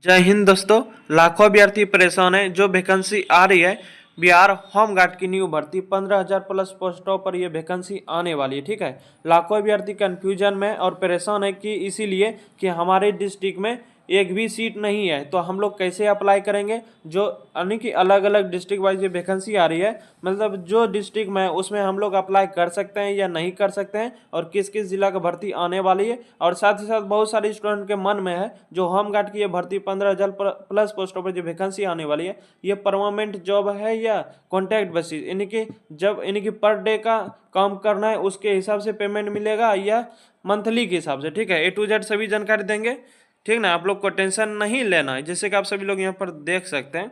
जय हिंद दोस्तों। लाखों अभ्यर्थी परेशान है। जो वैकेंसी आ रही है बिहार होम गार्ड की न्यू भर्ती 15,000 प्लस पोस्टों पर यह वैकेंसी आने वाली है। ठीक है, लाखों अभ्यर्थी कंफ्यूजन में और परेशान है कि इसीलिए कि हमारे डिस्ट्रिक्ट में एक भी सीट नहीं है, तो हम लोग कैसे अप्लाई करेंगे। जो यानी कि अलग अलग डिस्ट्रिक्ट वाइज ये वैकेंसी आ रही है, मतलब जो डिस्ट्रिक्ट में उसमें हम लोग अप्लाई कर सकते हैं या नहीं कर सकते हैं, और किस किस जिला का भर्ती आने वाली है। और साथ ही साथ बहुत सारे स्टूडेंट के मन में है जो होम गार्ड की ये भर्ती 15,000 प्लस पोस्टों पर जो वैकेंसी आने वाली है, ये परमानेंट जॉब है या कॉन्ट्रैक्ट बेसिस, यानी कि जब यानी कि पर डे का काम करना है उसके हिसाब से पेमेंट मिलेगा या मंथली के हिसाब से। ठीक है, ए टू जेड सभी जानकारी देंगे। ठीक ना, आप लोग को टेंशन नहीं लेना है। जैसे कि आप सभी लोग यहाँ पर देख सकते हैं,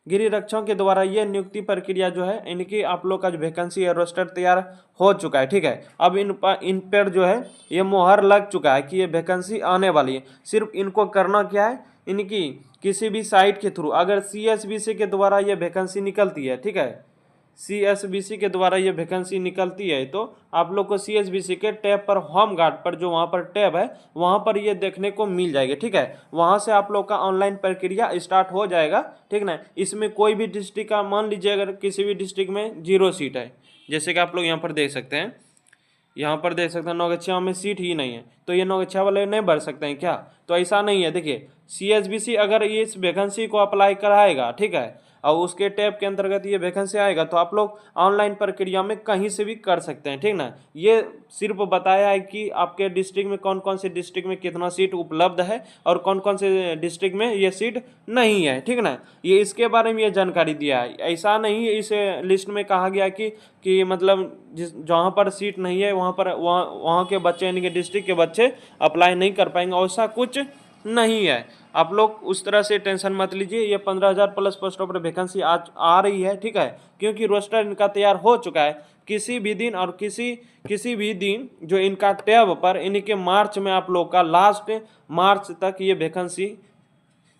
गृह रक्षकों के द्वारा ये नियुक्ति प्रक्रिया जो है, इनकी आप लोग का जो वैकेंसी है रोस्टर तैयार हो चुका है। ठीक है, अब इन पर जो है ये मुहर लग चुका है कि ये वैकेंसी आने वाली है। सिर्फ इनको करना क्या है, इनकी किसी भी साइट के थ्रू अगर CSBC के द्वारा ये वैकेंसी निकलती है, ठीक है, CSBC के द्वारा ये वैकेंसी निकलती है, तो आप लोग को CSBC के टैब पर होम गार्ड पर जो वहाँ पर टैब है वहाँ पर ये देखने को मिल जाएगी। ठीक है, वहाँ से आप लोग का ऑनलाइन प्रक्रिया स्टार्ट हो जाएगा। ठीक ना, इसमें कोई भी डिस्ट्रिक्ट का मान लीजिए अगर किसी भी डिस्ट्रिक्ट में 0 सीट है, जैसे कि आप लोग यहाँ पर देख सकते हैं, यहाँ पर देख सकते हैं नौगछिया में सीट ही नहीं है, तो ये नौगछिया वाले नहीं भर सकते हैं क्या? तो ऐसा नहीं है। देखिए, CSBC अगर ये इस वैकेंसी को अप्लाई कराएगा, ठीक है, और उसके टैब के अंतर्गत ये वैकेंसी आएगा, तो आप लोग ऑनलाइन प्रक्रिया में कहीं से भी कर सकते हैं। ठीक ना, ये सिर्फ बताया है कि आपके डिस्ट्रिक्ट में कौन कौन से डिस्ट्रिक्ट में कितना सीट उपलब्ध है और कौन कौन से डिस्ट्रिक्ट में ये सीट नहीं है। ठीक ना, ये इसके बारे में ये जानकारी दिया है। ऐसा नहीं है इस लिस्ट में कहा गया कि मतलब जिस जहाँ पर सीट नहीं है वहाँ पर वहाँ के बच्चे यानी कि डिस्ट्रिक्ट के बच्चे अप्लाई नहीं कर पाएंगे, ऐसा कुछ नहीं है। आप लोग उस तरह से टेंशन मत लीजिए। ये 15,000 प्लस पोस्टों पर वैकेंसी आज आ रही है। ठीक है, क्योंकि रोस्टर इनका तैयार हो चुका है। किसी भी दिन और किसी भी दिन जो इनका टैब पर इनके मार्च में आप लोग का लास्ट मार्च तक ये वैकेंसी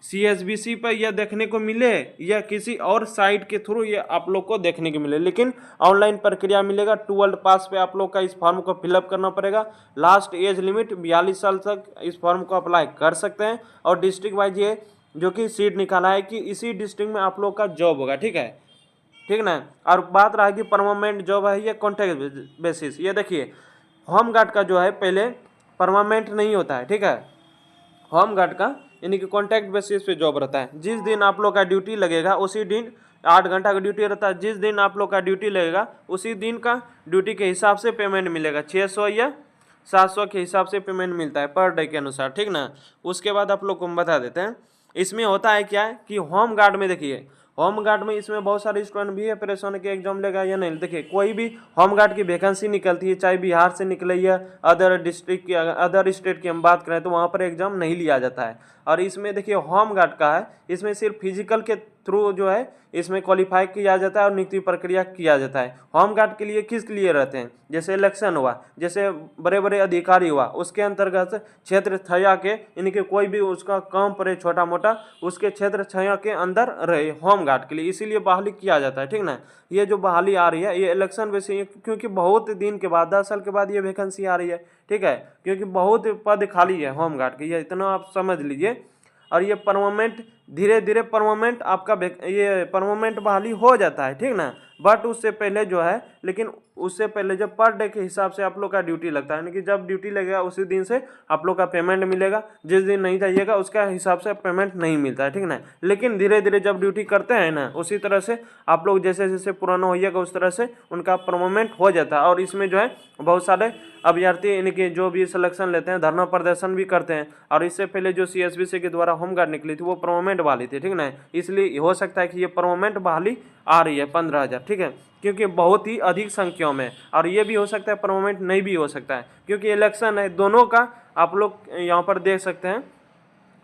CSBC पर यह देखने को मिले या किसी और साइट के थ्रू ये आप लोग को देखने को मिले, लेकिन ऑनलाइन प्रक्रिया मिलेगा। 12 पास पे आप लोग का इस फॉर्म को फिलअप करना पड़ेगा। लास्ट एज लिमिट 42 साल तक इस फॉर्म को अप्लाई कर सकते हैं। और डिस्ट्रिक्ट वाइज ये जो कि सीट निकाला है कि इसी डिस्ट्रिक्ट में आप लोग का जॉब होगा। ठीक है, ठीक ना। और बात रहा कि परमानेंट जॉब है या कॉन्ट्रैक्ट बेसिस, ये देखिए होम गार्ड का जो है पहले परमानेंट नहीं होता है। ठीक है, होम गार्ड का यानी कि कॉन्ट्रैक्ट बेसिस पे जॉब रहता है। जिस दिन आप लोग का ड्यूटी लगेगा उसी दिन 8 घंटा का ड्यूटी रहता है। जिस दिन आप लोग का ड्यूटी लगेगा उसी दिन का ड्यूटी के हिसाब से पेमेंट मिलेगा। 600 या 700 के हिसाब से पेमेंट मिलता है पर डे के अनुसार। ठीक ना, उसके बाद आप लोग को हम बता देते हैं इसमें होता है क्या है कि होम गार्ड में देखिए, होम गार्ड में इसमें बहुत सारे स्टूडेंट भी है परेशान के एग्जाम लेगा या नहीं। देखिए, कोई भी होम गार्ड की वैकेंसी निकलती है, चाहे बिहार से निकले या अदर डिस्ट्रिक्ट की अदर स्टेट की हम बात करें, तो वहाँ पर एग्जाम नहीं लिया जाता है। और इसमें देखिए होम गार्ड का है, इसमें सिर्फ फिजिकल के थ्रू जो है इसमें क्वालिफाई किया जाता है और नियुक्ति प्रक्रिया किया जाता है। होम गार्ड के लिए किस लिए रहते हैं, जैसे इलेक्शन हुआ, जैसे बड़े बड़े अधिकारी हुआ, उसके अंतर्गत क्षेत्र 6 के इनके कोई भी उसका काम पड़े छोटा मोटा, उसके क्षेत्र 6 के अंदर रहे होम गार्ड के लिए, इसीलिए बहाली किया जाता है। ठीक ना, ये जो बहाली आ रही है ये इलेक्शन बेसिस, क्योंकि बहुत दिन के बाद 10 साल के बाद ये वैकेंसी आ रही है। ठीक है, क्योंकि बहुत पद खाली है होम गार्ड की, ये इतना आप समझ लीजिए। और ये परमानेंट धीरे धीरे परमानेंट आपका ये परमानेंट बहाली हो जाता है। ठीक ना, बट उससे पहले जो है, लेकिन उससे पहले जब पर डे के हिसाब से आप लोग का ड्यूटी लगता है, यानी कि जब ड्यूटी लगेगा उसी दिन से आप लोग का पेमेंट मिलेगा। जिस दिन नहीं जाइएगा उसका हिसाब से पेमेंट नहीं मिलता है। ठीक ना, लेकिन धीरे धीरे जब ड्यूटी करते हैं ना, उसी तरह से आप लोग जैसे जैसे पुराना होइएगा उस तरह से उनका परमानेंट हो जाता है। और इसमें जो है बहुत सारे अभ्यर्थी इनके जो भी सिलेक्शन लेते हैं धरना प्रदर्शन भी करते हैं। और इससे पहले जो CSBC के द्वारा होम गार्ड निकली थी वो परमानेंट बहाली थी। ठीक ना, इसलिए हो सकता है कि ये परमानेंट बहाली आ रही है 15,000। ठीक है, क्योंकि बहुत ही अधिक संख्या में, और ये भी हो सकता है परमानेंट नहीं भी हो सकता है, क्योंकि इलेक्शन है दोनों का आप लोग यहाँ पर देख सकते हैं।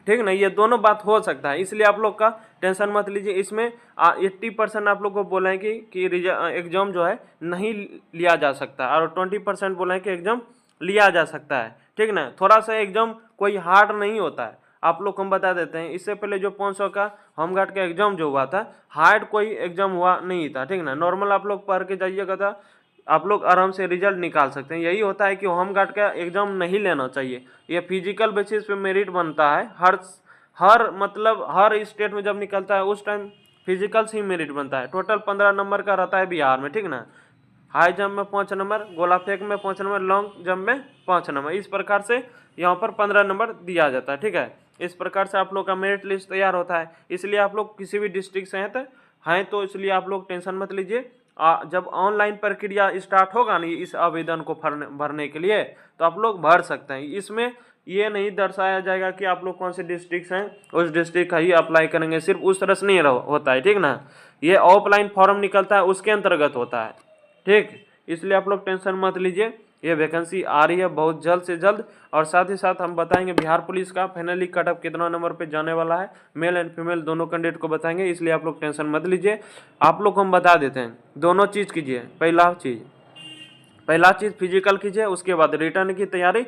ठीक ना, ये दोनों बात हो सकता है, इसलिए आप लोग का टेंशन मत लीजिए। इसमें 80% आप लोग को बोला है कि एग्जाम जो है नहीं लिया जा सकता, और 20% बोला है कि एग्जाम लिया जा सकता है। ठीक ना, थोड़ा सा एग्जाम कोई हार्ड नहीं होता है, आप लोग को हम बता देते हैं। इससे पहले जो 500 का होमगार्ड का एग्जाम जो हुआ था, हार्ड कोई एग्जाम हुआ नहीं था। ठीक ना, नॉर्मल आप लोग पढ़ के जाइएगा था, आप लोग आराम से रिजल्ट निकाल सकते हैं। यही होता है कि होमगार्ड का एग्जाम नहीं लेना चाहिए। ये फिजिकल बेसिस पे मेरिट बनता है, हर मतलब हर स्टेट में जब निकलता है उस टाइम फिजिकल्स ही मेरिट बनता है। टोटल 15 नंबर का रहता है बिहार में, ठीक ना। हाई जंप में 5 नंबर, गोला फेंक में 5 नंबर, लॉन्ग जंप में 5 नंबर, इस प्रकार से यहाँ पर 15 नंबर दिया जाता है, ठीक है। इस प्रकार से आप लोग का मेरिट लिस्ट तैयार होता है। इसलिए आप लोग किसी भी डिस्ट्रिक्ट से हैं तो इसलिए आप लोग टेंशन मत लीजिए। जब ऑनलाइन प्रक्रिया स्टार्ट होगा ना इस आवेदन को भरने के लिए, तो आप लोग भर सकते हैं। इसमें ये नहीं दर्शाया जाएगा कि आप लोग कौन से डिस्ट्रिक्ट हैं, उस डिस्ट्रिक्ट का ही अप्लाई करेंगे, सिर्फ उस तरह से नहीं होता है, ठीक ना। ये ऑफलाइन फॉर्म निकलता है उसके अंतर्गत होता है, ठीक। इसलिए आप लोग टेंशन मत लीजिए, ये वैकेंसी आ रही है बहुत जल्द से जल्द। और साथ ही साथ हम बताएंगे बिहार पुलिस का फाइनली कट ऑफ कितना नंबर पे जाने वाला है, मेल एंड फीमेल दोनों कैंडिडेट को बताएंगे, इसलिए आप लोग टेंशन मत लीजिए। आप लोग को हम बता देते हैं, दोनों चीज़ कीजिए। पहला चीज़ फिजिकल कीजिए, उसके बाद रिटर्न की तैयारी,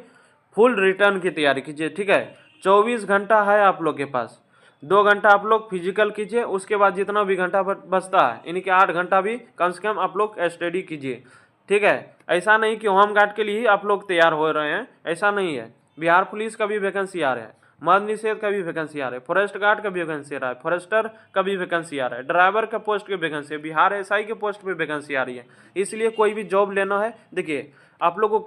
फुल रिटर्न की तैयारी कीजिए, ठीक है। 24 घंटा है आप लोग के पास, 2 घंटा आप लोग फिजिकल कीजिए, उसके बाद जितना भी घंटा बचता है यानी कि 8 घंटा भी कम से कम आप लोग स्टडी कीजिए, ठीक है। ऐसा नहीं कि होम गार्ड के लिए ही आप लोग तैयार हो रहे हैं, ऐसा नहीं है। बिहार पुलिस का भी वैकेंसी आ रहा है, मद्य निषेध का भी वैकेंसी आ रहा है, फॉरेस्ट गार्ड का भी वैकेंसी आ रहा है, फॉरेस्टर का भी वैकेंसी आ रहा है, ड्राइवर का पोस्ट की वैकेंसी है, बिहार एसआई के पोस्ट पे वैकेंसी आ रही है। इसलिए कोई भी जॉब लेना है, देखिए आप लोग को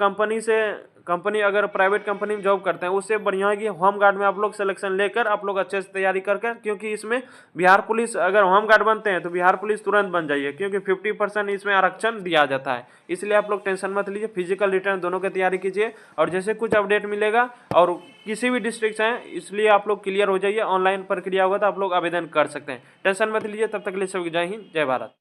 कंपनी अगर प्राइवेट कंपनी में जॉब करते हैं उससे बढ़िया है कि होम गार्ड में आप लोग सिलेक्शन लेकर आप लोग अच्छे से तैयारी करके, क्योंकि इसमें बिहार पुलिस अगर होम गार्ड बनते हैं तो बिहार पुलिस तुरंत बन जाइए, क्योंकि 50% इसमें आरक्षण दिया जाता है। इसलिए आप लोग टेंशन मत लीजिए, फिजिकल रिटर्न दोनों की तैयारी कीजिए, और जैसे कुछ अपडेट मिलेगा और किसी भी डिस्ट्रिक्ट से हैं इसलिए आप लोग क्लियर हो जाइए। ऑनलाइन प्रक्रिया होगा तो आप लोग आवेदन कर सकते हैं, टेंशन मत लीजिए। तब तक के लिए सभी जय हिंद, जय भारत।